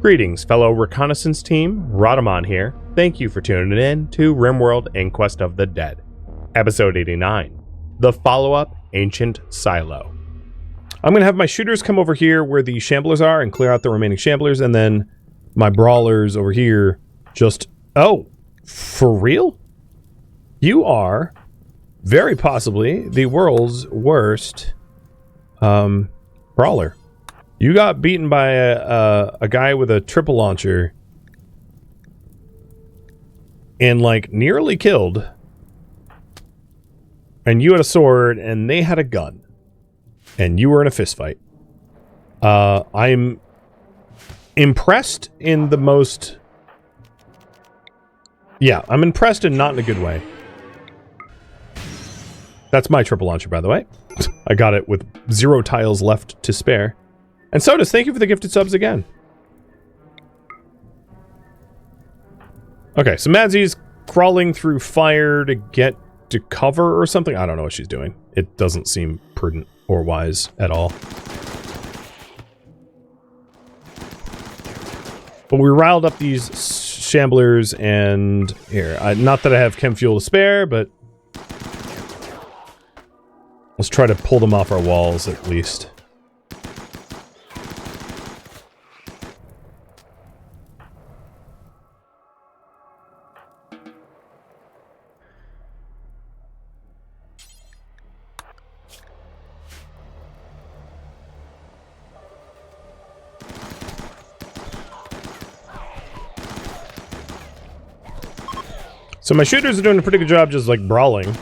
Greetings, fellow reconnaissance team. Rhadamant here. Thank you for tuning in to RimWorld Inquest of the Dead, Episode 89, the follow-up Ancient Silo. I'm going to have my shooters come over here where the shamblers are and clear out the remaining shamblers, and then my brawlers over here just... Oh, for real? You are very possibly the world's worst brawler. You got beaten by a guy with a triple launcher and, like, nearly killed. And you had a sword and they had a gun. And you were in a fist fight. I'm impressed in the most... Yeah, I'm impressed and not in a good way. That's my triple launcher, by the way. I got it with 0 tiles left to spare. And Sodas, thank you for the gifted subs again. Okay, so Madzie's crawling through fire to get to cover or something. I don't know what she's doing. It doesn't seem prudent or wise at all. But we riled up these shamblers and... Here, not that I have chem fuel to spare, but... Let's try to pull them off our walls at least. So my shooters are doing a pretty good job just, like, brawling.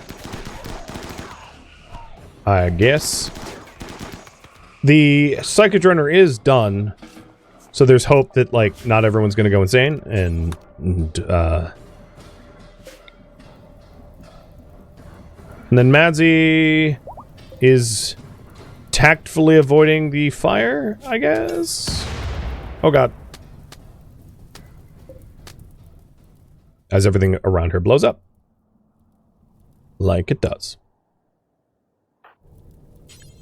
I guess. The Psychic Runner is done. So there's hope that, like, not everyone's gonna go insane. And then Madsie is tactfully avoiding the fire, I guess? Oh god. As everything around her blows up. Like it does.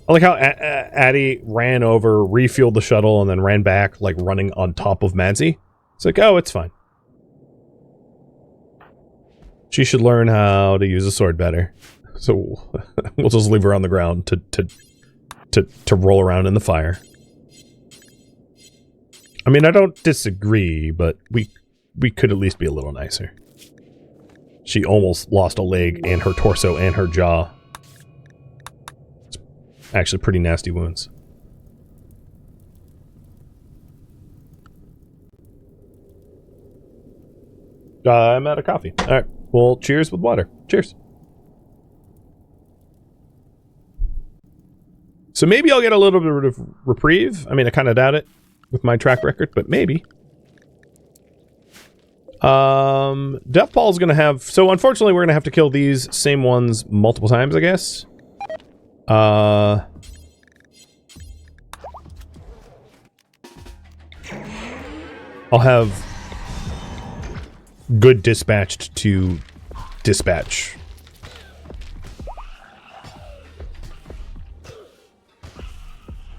I like how Addie ran over, refueled the shuttle, and then ran back, like running on top of Madsie. It's like, oh, it's fine. She should learn how to use a sword better. So we'll just leave her on the ground to roll around in the fire. I mean, I don't disagree, but we could at least be a little nicer. She almost lost a leg and her torso and her jaw. It's actually pretty nasty wounds. I'm out of coffee. Alright, well, cheers with water. Cheers. So maybe I'll get a little bit of reprieve. I mean, I kind of doubt it with my track record, but maybe. Deathball's gonna have... So, unfortunately, we're gonna have to kill these same ones multiple times, I guess. I'll have good dispatched to dispatch.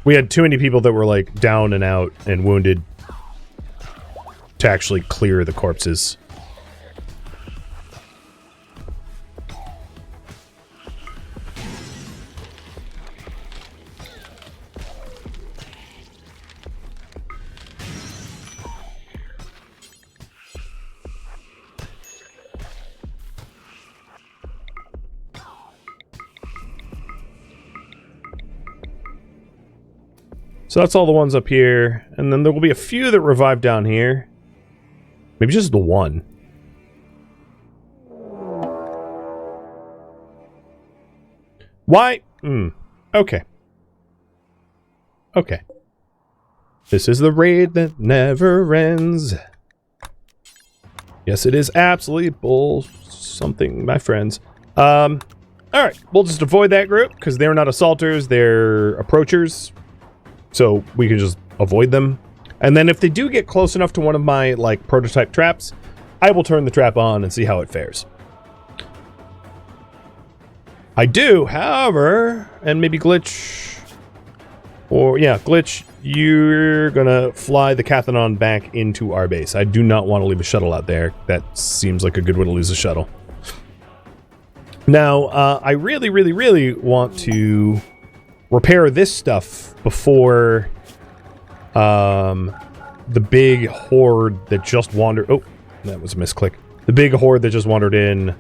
We had too many people that were, like, down and out and wounded to actually clear the corpses. So that's all the ones up here, and then there will be a few that revive down here. Maybe just the one. Why? Okay. Okay. This is the raid that never ends. Yes, it is absolutely bull something, my friends. Alright, we'll just avoid that group, because they're not assaulters, they're approachers. So we can just avoid them. And then if they do get close enough to one of my, like, prototype traps, I will turn the trap on and see how it fares. I do, however, and maybe Glitch Or, yeah, Glitch, you're gonna fly the Cathanon back into our base. I do not want to leave a shuttle out there. That seems like a good way to lose a shuttle. Now, I really, really, really want to repair this stuff before the big horde that just wandered... Oh, that was a misclick. The big horde that just wandered in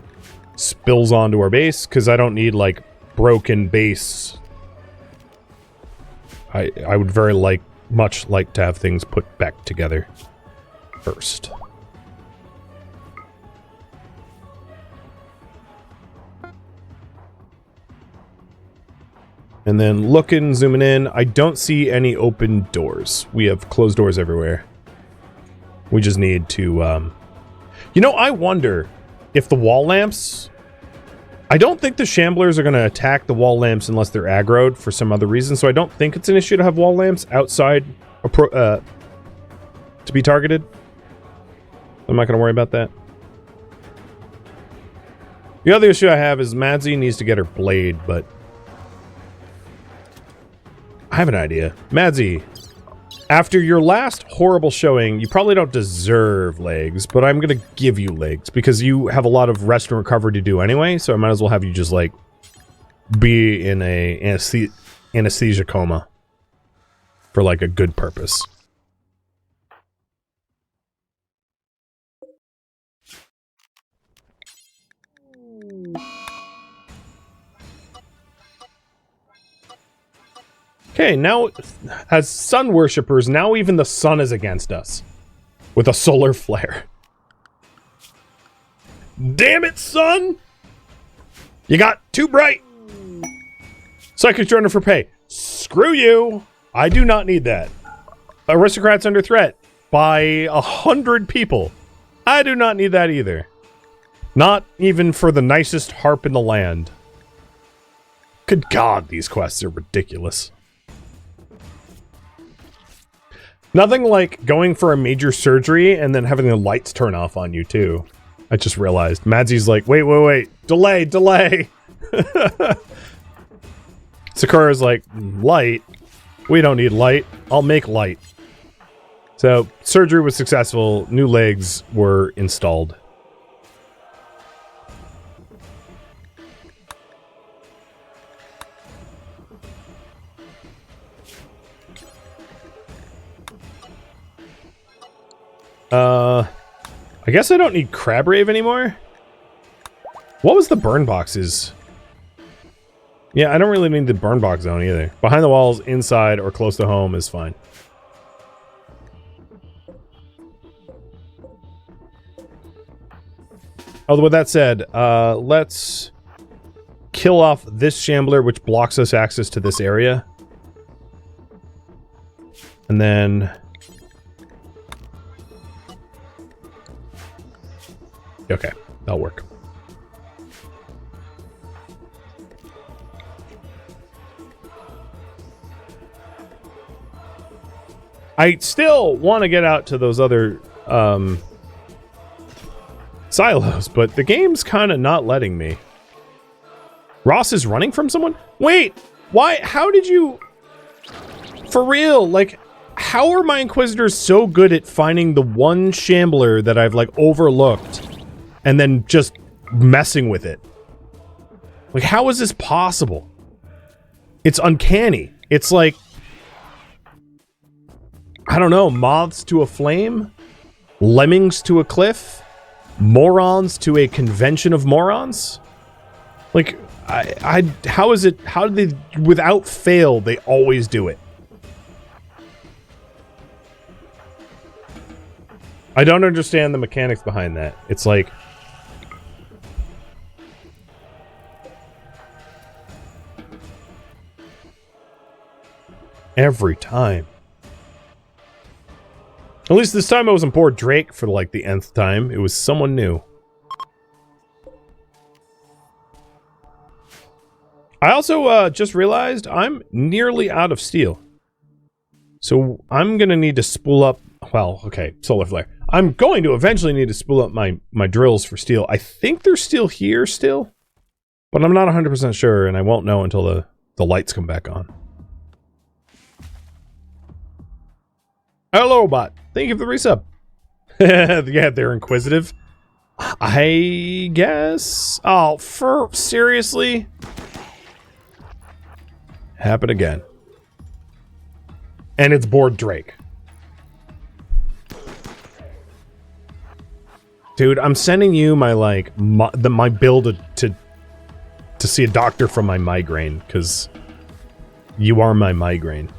spills onto our base, because I don't need, like, broken base. I would very much like to have things put back together first. And then looking, zooming in, I don't see any open doors. We have closed doors everywhere. We just need to, You know, I wonder if the wall lamps... I don't think the Shamblers are going to attack the wall lamps unless they're aggroed for some other reason, so I don't think it's an issue to have wall lamps outside to be targeted. I'm not going to worry about that. The other issue I have is Madzi needs to get her blade, but... I have an idea. Madzi, after your last horrible showing, you probably don't deserve legs, but I'm gonna give you legs, because you have a lot of rest and recovery to do anyway, so I might as well have you just, like, be in a anesthesia coma for, like, a good purpose. Okay, now, as sun worshippers, now even the sun is against us. With a solar flare. Damn it, sun! You got too bright! Psychic journal for pay. Screw you! I do not need that. Aristocrats under threat by 100 people. I do not need that either. Not even for the nicest harp in the land. Good God, these quests are ridiculous. Nothing like going for a major surgery and then having the lights turn off on you, too. I just realized. Madzi's like, wait. Delay. Sakura's like, light? We don't need light. I'll make light. So, surgery was successful. New legs were installed. I guess I don't need Crab Rave anymore. What was the burn boxes? Yeah, I don't really need the burn box zone either. Behind the walls, inside, or close to home is fine. Although with that said, let's kill off this Shambler, which blocks us access to this area. And then... Okay, that'll work. I still want to get out to those other silos, but the game's kind of not letting me. Ross is running from someone? Wait, why? How did you... For real, like, how are my Inquisitors so good at finding the one Shambler that I've, like, overlooked and then just messing with it? Like, how is this possible? It's uncanny. It's like, I don't know, moths to a flame? Lemmings to a cliff? Morons to a convention of morons? Like, how is it, how do they, without fail, they always do it? I don't understand the mechanics behind that. It's like... every time. At least this time I wasn't poor Drake for, like, the nth time. It was someone new. I also, just realized I'm nearly out of steel. So, I'm gonna need to spool up... Well, okay, solar flare. I'm going to eventually need to spool up my drills for steel. I think they're still here still. But I'm not 100% sure, and I won't know until the lights come back on. Hello, bot. Thank you for the resub. Yeah, they're inquisitive. I guess. Oh, seriously? Happen again. And it's bored Drake. Dude, I'm sending you my my bill to see a doctor for my migraine, because you are my migraine.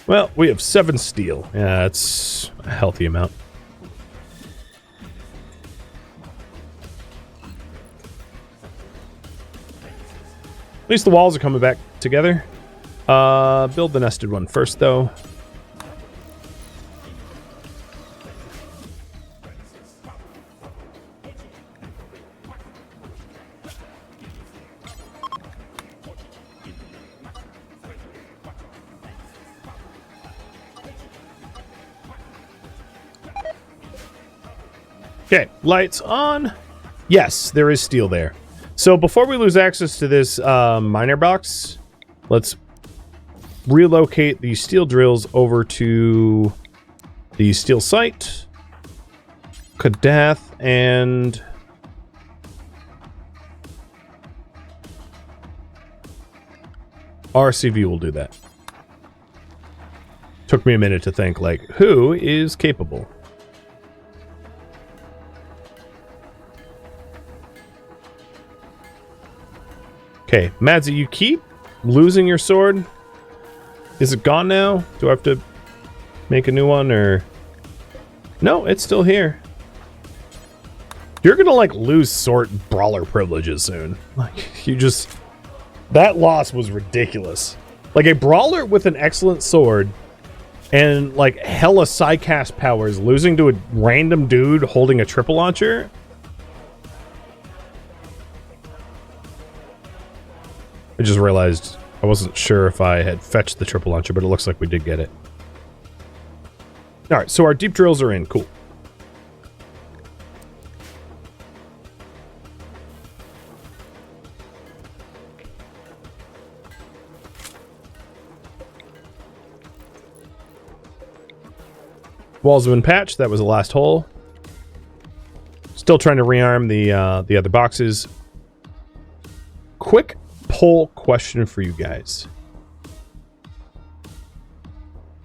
Well, we have 7 steel. Yeah, that's a healthy amount. At least the walls are coming back together. Build the nested one first, though. Okay, lights on. Yes, there is steel there. So before we lose access to this miner box, let's relocate the steel drills over to the steel site. Kadath and RCV will do that. Took me a minute to think, like, who is capable? Okay, Madsy, you keep losing your sword. Is it gone now? Do I have to make a new one, or... No, it's still here. You're gonna, like, lose sword brawler privileges soon. Like, you just... That loss was ridiculous. Like, a brawler with an excellent sword and, like, hella psycast powers losing to a random dude holding a triple launcher... I just realized I wasn't sure if I had fetched the triple launcher, but it looks like we did get it. Alright, so our deep drills are in. Cool. Walls have been patched. That was the last hole. Still trying to rearm the other boxes. Quick poll question for you guys.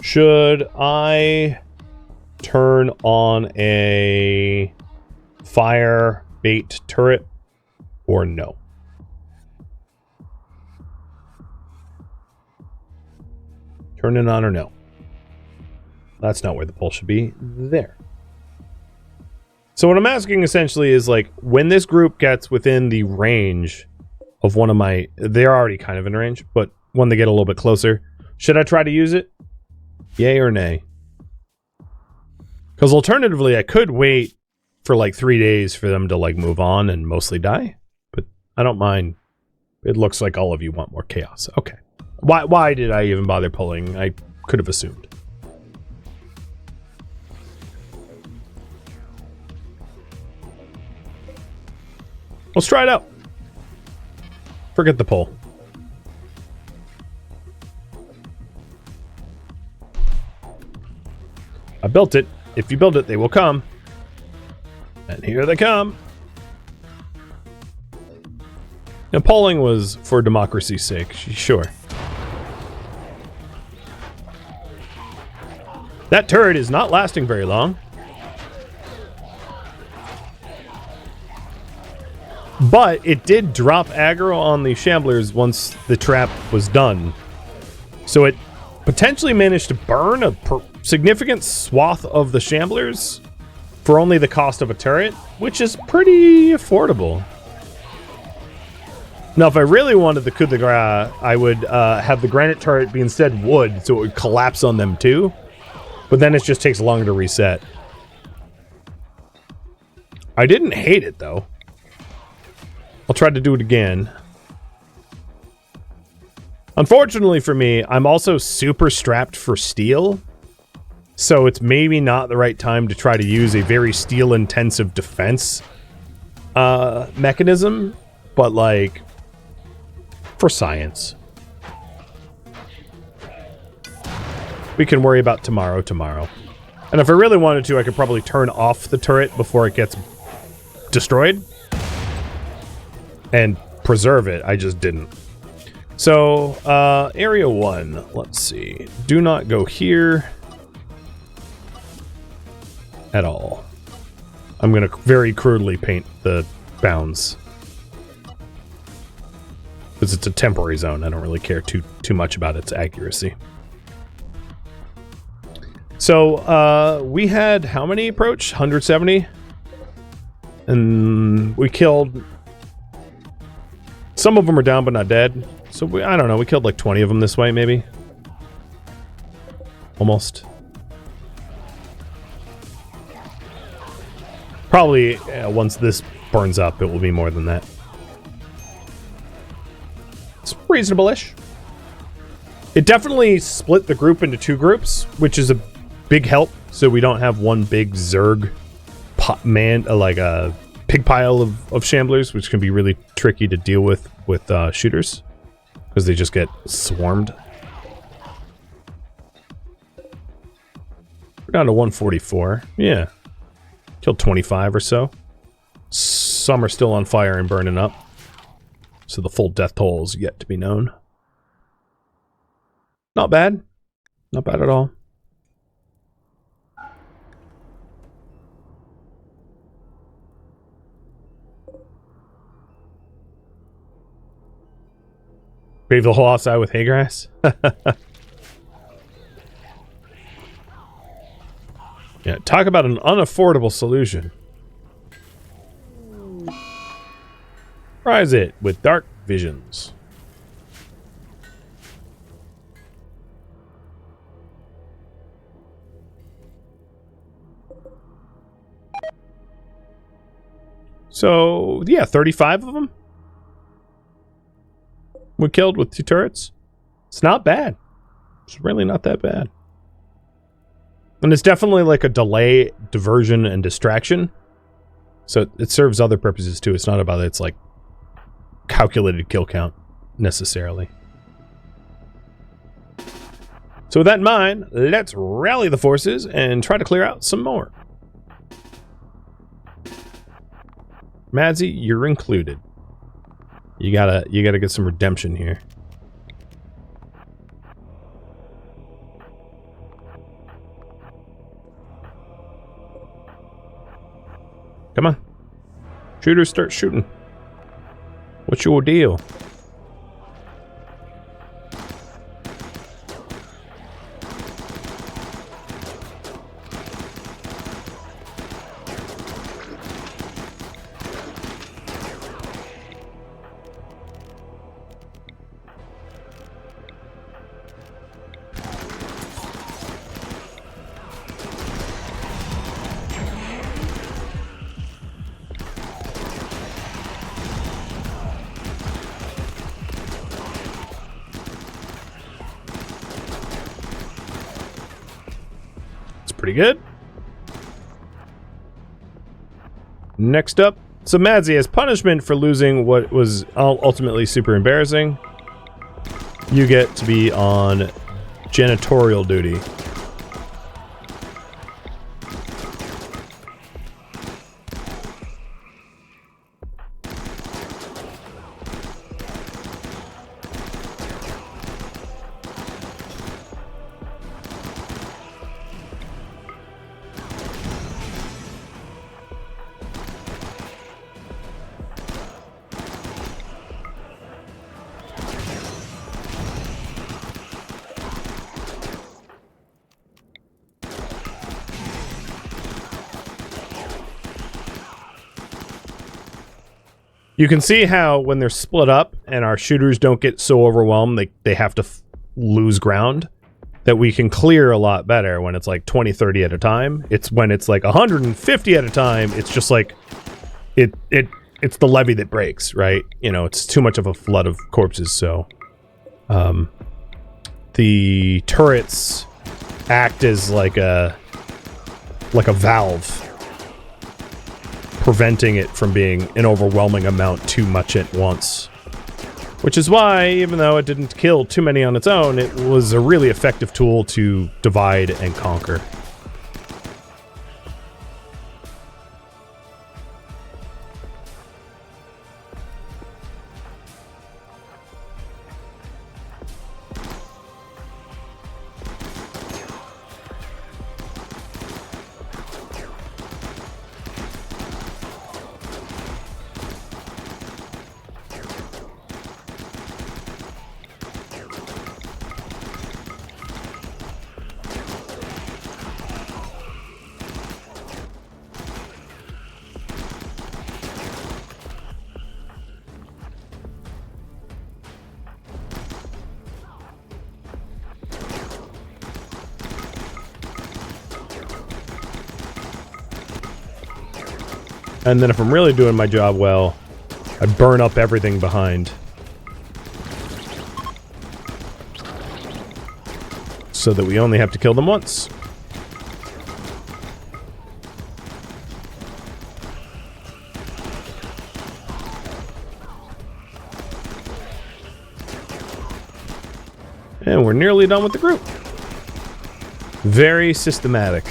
Should I turn on a fire bait turret or no? Turn it on or no? That's not where the poll should be. There. So what I'm asking essentially is, like, when this group gets within the range of one of my... They're already kind of in range, but when they get a little bit closer, should I try to use it? Yay or nay? Because alternatively, I could wait for like 3 days for them to like move on and mostly die, but I don't mind. It looks like all of you want more chaos. Okay. Why did I even bother pulling? I could have assumed. Let's try it out. Forget the poll. I built it. If you build it, they will come. And here they come. Now, polling was for democracy's sake, sure. That turret is not lasting very long. But it did drop aggro on the Shamblers once the trap was done. So it potentially managed to burn a significant swath of the Shamblers for only the cost of a turret, which is pretty affordable. Now, if I really wanted the coup de grace, I would have the granite turret be instead wood, so it would collapse on them too. But then it just takes longer to reset. I didn't hate it, though. I'll try to do it again. Unfortunately for me, I'm also super strapped for steel. So it's maybe not the right time to try to use a very steel-intensive defense. mechanism, but like for science. We can worry about tomorrow. And if I really wanted to, I could probably turn off the turret before it gets destroyed and preserve it. I just didn't. So, area 1, let's see. Do not go here at all. I'm going to very crudely paint the bounds, because it's a temporary zone. I don't really care too much about its accuracy. So, we had how many approach? 170? And we killed... Some of them are down but not dead. So, I don't know. We killed like 20 of them this way, maybe? Almost. Probably, once this burns up, it will be more than that. It's reasonable-ish. It definitely split the group into 2 groups, which is a big help, so we don't have one big Zerg like a pig pile of shamblers, which can be really tricky to deal with shooters, because they just get swarmed. We're down to 144. Yeah. Killed 25 or so. Some are still on fire and burning up, so the full death toll is yet to be known. Not bad. Not bad at all. Brave the whole outside with hay grass? Yeah, talk about an unaffordable solution. Rise it with dark visions. So, yeah, 35 of them we killed with 2 turrets. It's not bad. It's really not that bad. And it's definitely like a delay, diversion, and distraction. So it serves other purposes too. It's not about its like calculated kill count necessarily. So with that in mind, let's rally the forces and try to clear out some more. Madsy, you're included. You gotta get some redemption here. Come on. Shooters, start shooting. What's your deal? Pretty good. Next up, so Madsy, as punishment for losing what was ultimately super embarrassing, you get to be on janitorial duty. You can see how when they're split up and our shooters don't get so overwhelmed they have to lose ground, that we can clear a lot better when it's like 20, 30 at a time. It's when it's like 150 at a time, it's just like it's the levee that breaks, right? You know, it's too much of a flood of corpses, so the turrets act as like a valve, preventing it from being an overwhelming amount too much at once. Which is why, even though it didn't kill too many on its own, it was a really effective tool to divide and conquer. And then if I'm really doing my job well, I burn up everything behind. So that we only have to kill them once. And we're nearly done with the group. Very systematic.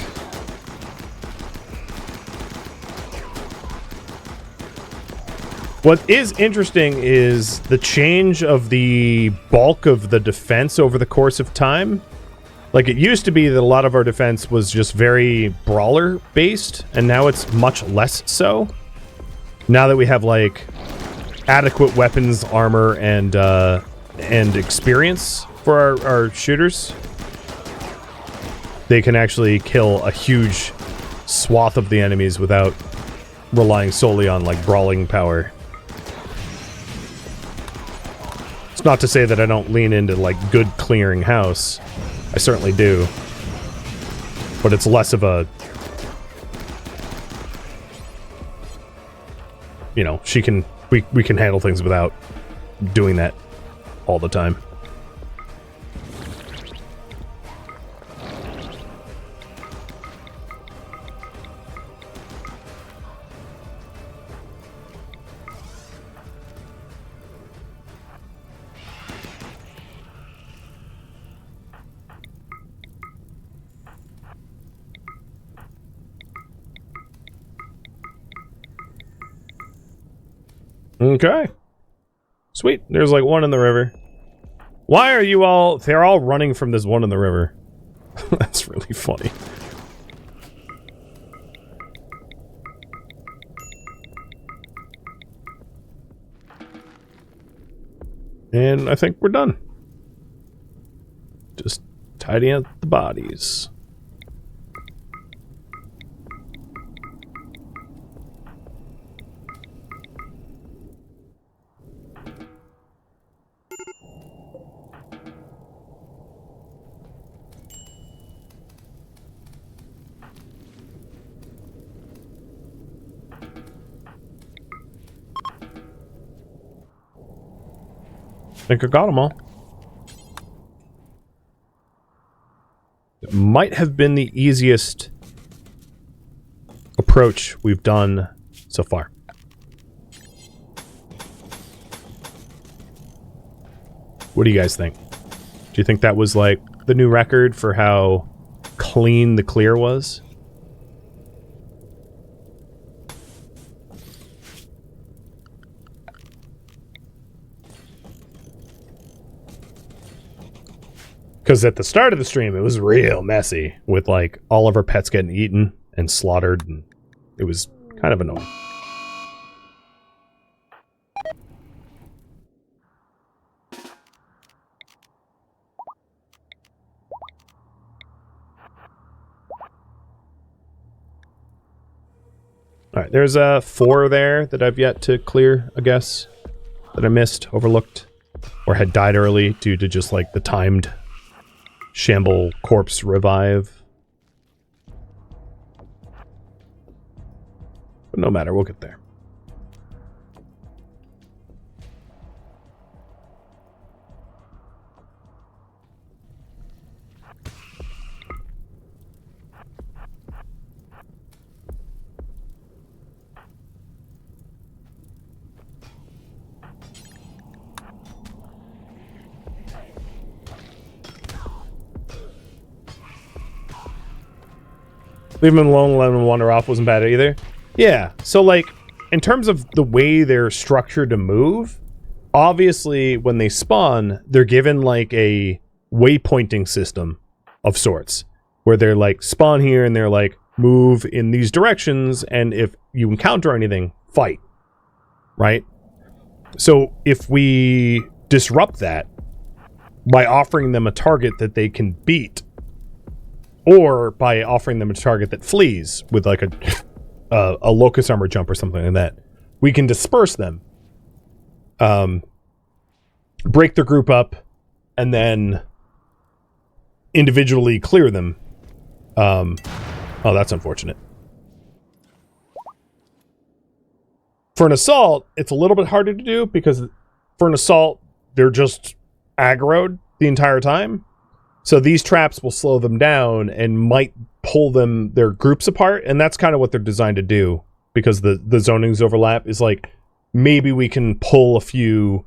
What is interesting is the change of the bulk of the defense over the course of time. Like, it used to be that a lot of our defense was just very brawler-based, and now it's much less so. Now that we have, like, adequate weapons, armor, and experience for our shooters, they can actually kill a huge swath of the enemies without relying solely on, like, brawling power. It's not to say that I don't lean into, like, good clearing house. I certainly do. But it's less of a... You know, we can handle things without doing that all the time. Okay. Sweet. There's like one in the river. Why are you all... They're all running from this one in the river. That's really funny. And I think we're done. Just tidying up the bodies. I think I got them all. It might have been the easiest approach we've done so far. What do you guys think? Do you think that was like the new record for how clean the clear was? Because at the start of the stream, it was real messy with, like, all of our pets getting eaten and slaughtered, and it was kind of annoying. Alright, there's 4 there that I've yet to clear, I guess, that I missed, overlooked, or had died early due to just, like, the timed Shamble corpse revive. But no matter, we'll get there. Leave them alone, let them wander off wasn't bad either. Yeah, so like, in terms of the way they're structured to move, obviously when they spawn, they're given like a waypointing system of sorts, where they're like, spawn here, and they're like, move in these directions, and if you encounter anything, fight. Right? So if we disrupt that by offering them a target that they can beat, or by offering them a target that flees with like a locust armor jump or something like that, we can disperse them, break the group up, and then individually clear them. Oh, that's unfortunate. For an assault, it's a little bit harder to do, because for an assault, they're just aggroed the entire time. So these traps will slow them down and might pull their groups apart, and that's kind of what they're designed to do, because the zonings overlap is like, maybe we can pull a few,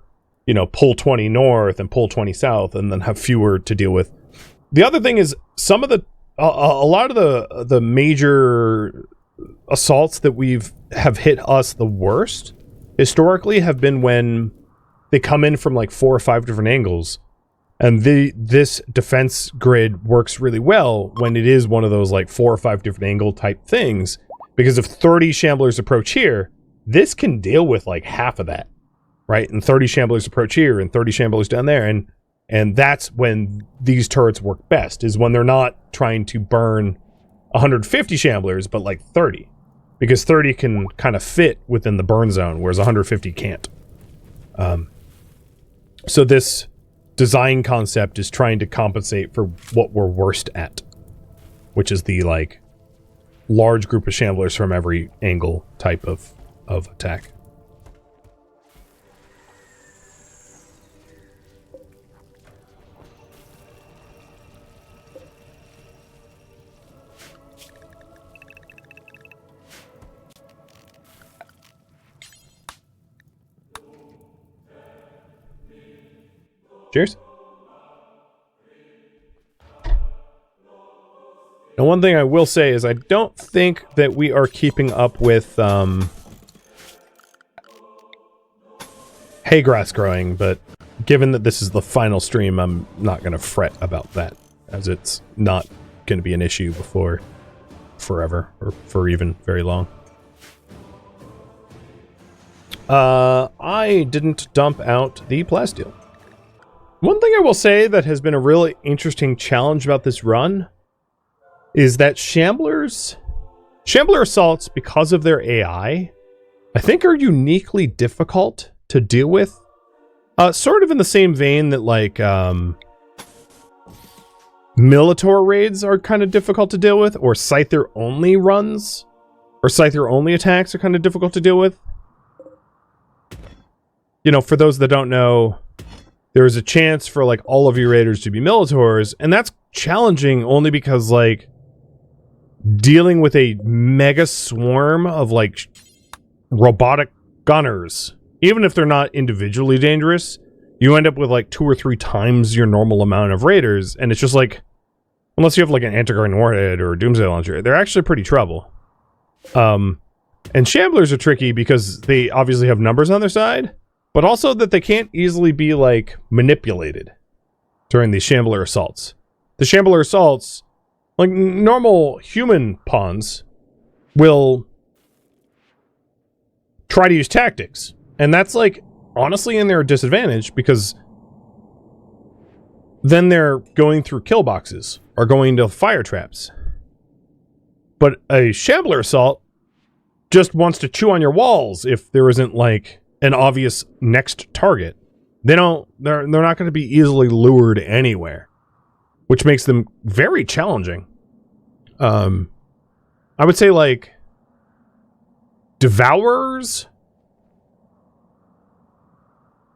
pull 20 north and pull 20 south, and then have fewer to deal with. The other thing is, some of a lot of the major assaults that have hit us the worst historically have been when they come in from like 4 or 5 different angles. And this defense grid works really well when it is one of those like 4 or 5 different angle type things, because if 30 shamblers approach here, this can deal with like half of that, right? And 30 shamblers approach here and 30 shamblers down there, and that's when these turrets work best, is when they're not trying to burn 150 shamblers, but like 30, because 30 can kind of fit within the burn zone, whereas 150 can't. So this design concept is trying to compensate for what we're worst at, which is the like large group of shamblers from every angle type of attack. Cheers. And one thing I will say is I don't think that we are keeping up with hay grass growing, but given that this is the final stream, I'm not going to fret about that, as it's not going to be an issue before forever, or for even very long. I didn't dump out the plasteel. One thing I will say that has been a really interesting challenge about this run is that Shambler assaults, because of their AI, I think are uniquely difficult to deal with. Sort of in the same vein that like Militor raids are kind of difficult to deal with, or Scyther only runs, or Scyther only attacks are kind of difficult to deal with. For those that don't know, there is a chance for like all of your raiders to be Militors, and that's challenging only because like dealing with a mega swarm of like robotic gunners, even if they're not individually dangerous, you end up with like 2 or 3 times your normal amount of raiders, and it's just like, unless you have like an anti-grain warhead or a doomsday launcher, they're actually pretty trouble. And Shamblers are tricky because they obviously have numbers on their side, but also that they can't easily be like manipulated during these Shambler assaults. The Shambler assaults, like normal human pawns, will try to use tactics, and that's like honestly in their disadvantage, because then they're going through kill boxes or going to fire traps. But a Shambler assault just wants to chew on your walls if there isn't like an obvious next target. They're not going to be easily lured anywhere, which makes them very challenging. I would say like Devourers,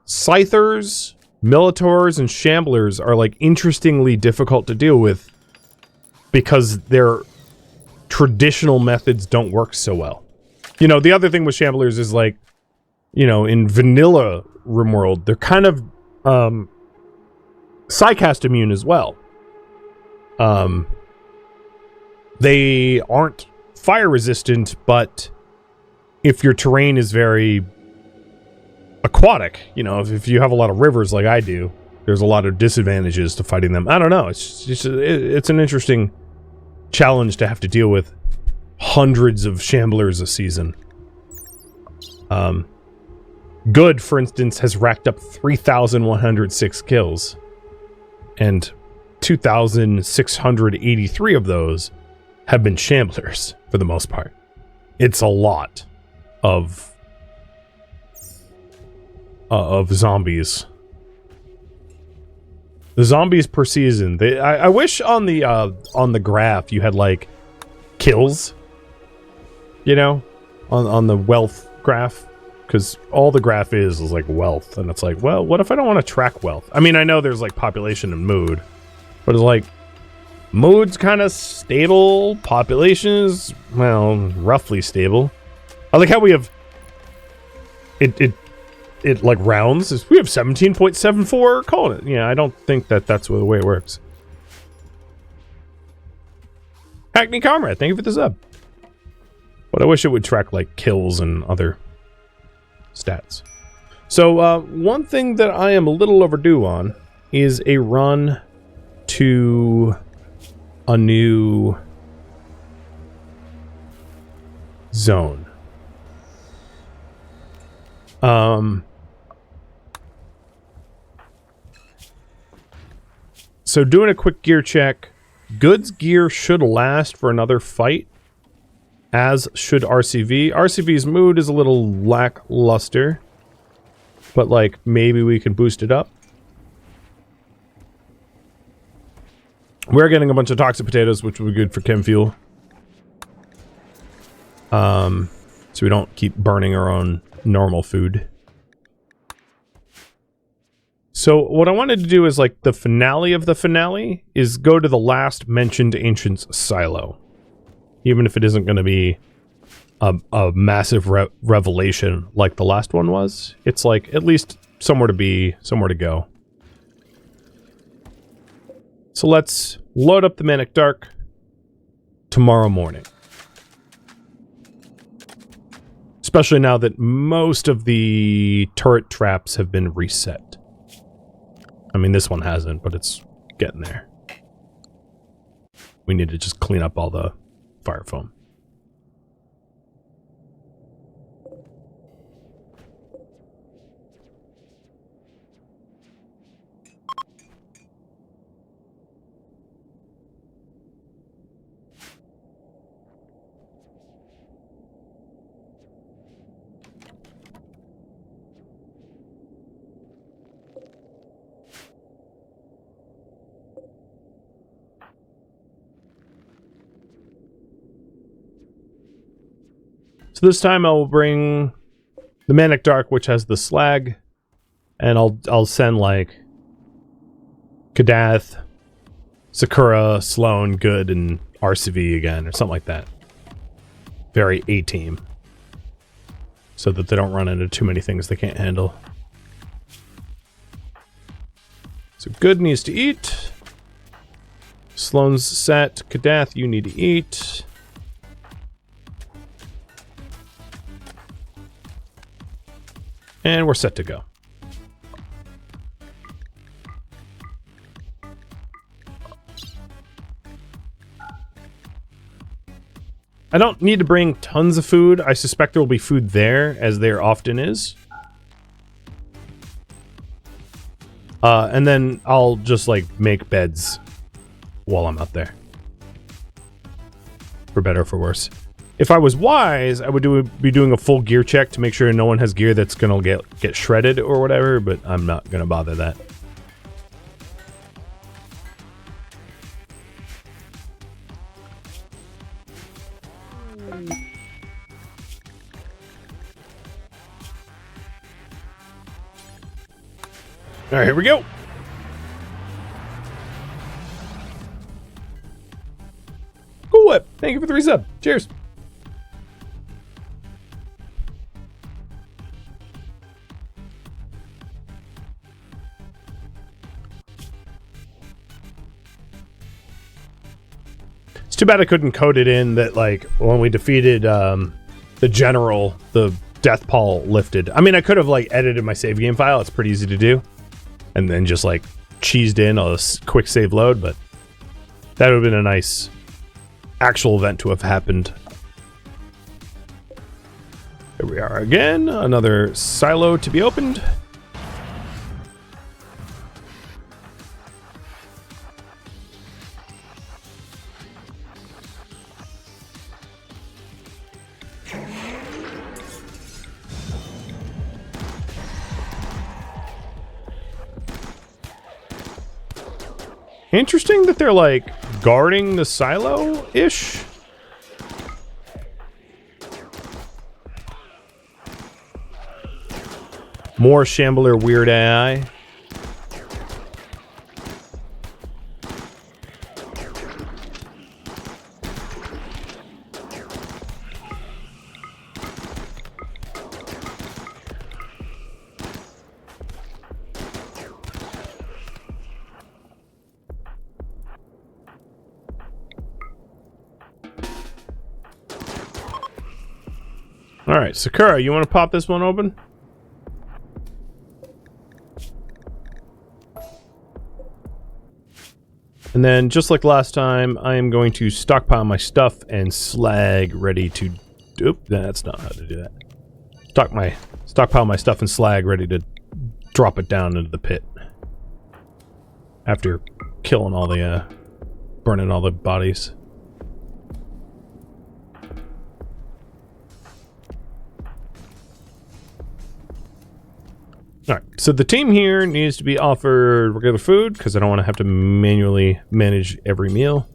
Scythers, Militors, and Shamblers are like interestingly difficult to deal with because their traditional methods don't work so well. The other thing with Shamblers is like, in vanilla RimWorld, they're kind of Psycast immune as well. The They aren't fire resistant, but if your terrain is very aquatic, you know, if you have a lot of rivers like I do, there's a lot of disadvantages to fighting them. I don't know. It's an interesting challenge to have to deal with hundreds of shamblers a season. Good, for instance, has racked up 3,106 kills, and 2,683 of those have been shamblers for the most part. It's a lot of zombies. The zombies per season. I wish on the graph you had like kills, you know, on the wealth graph, because all the graph is like wealth, and it's like, well, what if I don't want to track wealth? I mean, I know there's like population and mood, but it's like mood's kind of stable, population is, well, roughly stable. I like how we have it like rounds. We have 17.74 colony. Yeah, I don't think that's the way it works. Hackney Comrade, thank you for the sub. But I wish it would track like kills and other stats. So one thing that I am a little overdue on is a run to a new zone. So doing a quick gear check, goods gear should last for another fight, as should RCV. RCV's mood is a little lackluster, but like maybe we can boost it up. We're getting a bunch of toxic potatoes, which will be good for chem fuel. So we don't keep burning our own normal food. So what I wanted to do is like the finale of the finale is go to the last mentioned Ancient's silo. Even if it isn't going to be a massive revelation like the last one was, it's like at least somewhere to be, somewhere to go. So let's load up the Manic Dark tomorrow morning. Especially now that most of the turret traps have been reset. I mean, this one hasn't, but it's getting there. We need to just clean up all the fire foam. So this time I'll bring the Manic Dark, which has the slag, and I'll send like Kadath, Sakura, Sloan, Good, and RCV again, or something like that. Very A-team. So that they don't run into too many things they can't handle. So Good needs to eat. Sloan's set. Kadath, you need to eat. And we're set to go. I don't need to bring tons of food. I suspect there will be food there, as there often is. And then I'll just, like, make beds while I'm out there. For better or for worse. If I was wise, I would be doing a full gear check to make sure no one has gear that's gonna get shredded or whatever, but I'm not gonna bother that. Alright, here we go. Cool Whip, thank you for the resub. Cheers. It's too bad I couldn't code it in that, like, when we defeated the general, the death pall lifted. I mean, I could have, like, edited my save game file. It's pretty easy to do. And then just, like, cheesed in a quick save load, but that would have been a nice actual event to have happened. Here we are again. Another silo to be opened. Interesting that they're, like, guarding the silo-ish. More Shambler weird AI. All right, Sakura, you want to pop this one open? And then, just like last time, I am going to stockpile my stuff and slag ready to... Oop, that's not how to do that. Stockpile my stuff and slag ready to drop it down into the pit. After killing all the, burning all the bodies. Alright, so the team here needs to be offered regular food, because I don't want to have to manually manage every meal.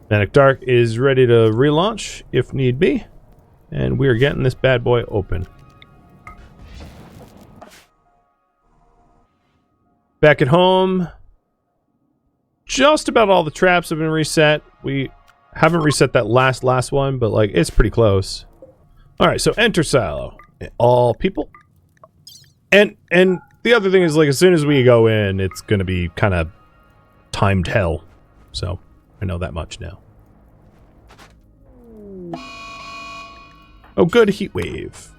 Manic Dark is ready to relaunch, if need be. And we're getting this bad boy open. Back at home, just about all the traps have been reset. We haven't reset that last one, but like it's pretty close. All right, so enter silo. All people. And the other thing is, like, as soon as we go in, it's going to be kind of timed hell. So I know that much now. Oh, good, heat wave.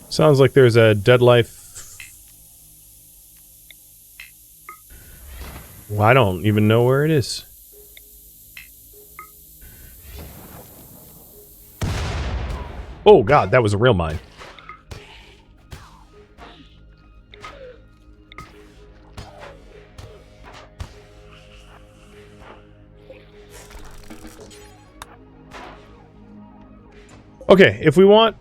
Sounds like there's a dead life. Well, I don't even know where it is. Oh god, that was a real mine. Okay, if we want,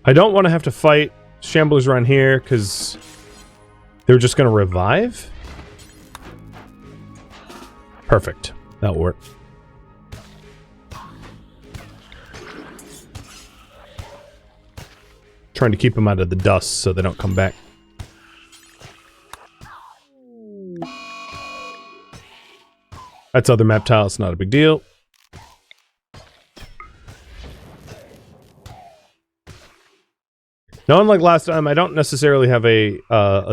I don't want to have to fight Shamblers around here, because they're just going to revive? Perfect. That'll work. Trying to keep them out of the dust so they don't come back. That's other map tile. It's not a big deal. Now, unlike last time, I don't necessarily have a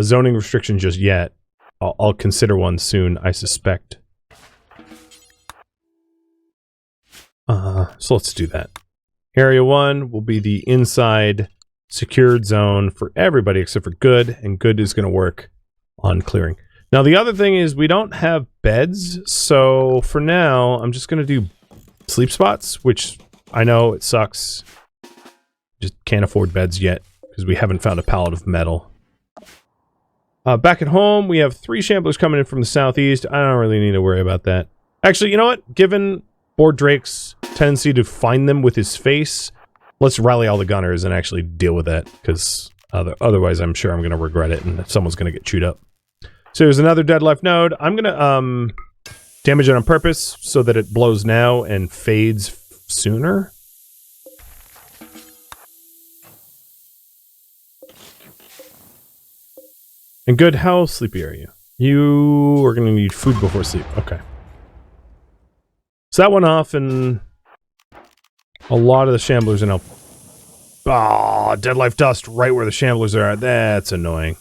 zoning restriction just yet. I'll consider one soon, I suspect. So let's do that. Area 1 will be the inside secured zone for everybody except for Good, and Good is going to work on clearing. Now, the other thing is we don't have beds, so for now, I'm just going to do sleep spots, which I know it sucks. Just can't afford beds yet, because we haven't found a pallet of metal. Back at home, we have 3 Shamblers coming in from the southeast. I don't really need to worry about that. Actually, you know what? Given Bored Drake's tendency to find them with his face, let's rally all the gunners and actually deal with that, because otherwise I'm sure I'm going to regret it and someone's going to get chewed up. So there's another dead life node. I'm going to damage it on purpose so that it blows now and fades sooner. In good health, sleepy are you? You are going to need food before sleep. Okay. So that went off, and a lot of the shamblers are now... Ah, dead life dust right where the shamblers are at. That's annoying.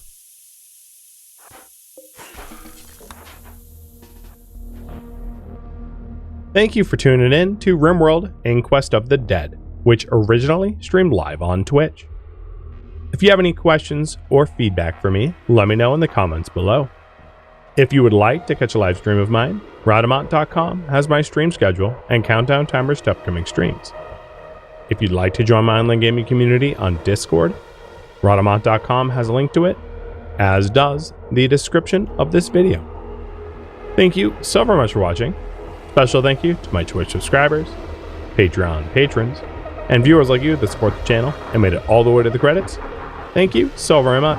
Thank you for tuning in to RimWorld Inquest of the Dead, which originally streamed live on Twitch. If you have any questions or feedback for me, let me know in the comments below. If you would like to catch a live stream of mine, Rhadamant.com has my stream schedule and countdown timers to upcoming streams. If you'd like to join my online gaming community on Discord, Rhadamant.com has a link to it, as does the description of this video. Thank you so very much for watching. Special thank you to my Twitch subscribers, Patreon patrons, and viewers like you that support the channel and made it all the way to the credits. Thank you so very much.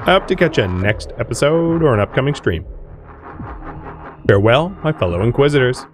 I hope to catch you next episode or an upcoming stream. Farewell, my fellow Inquisitors.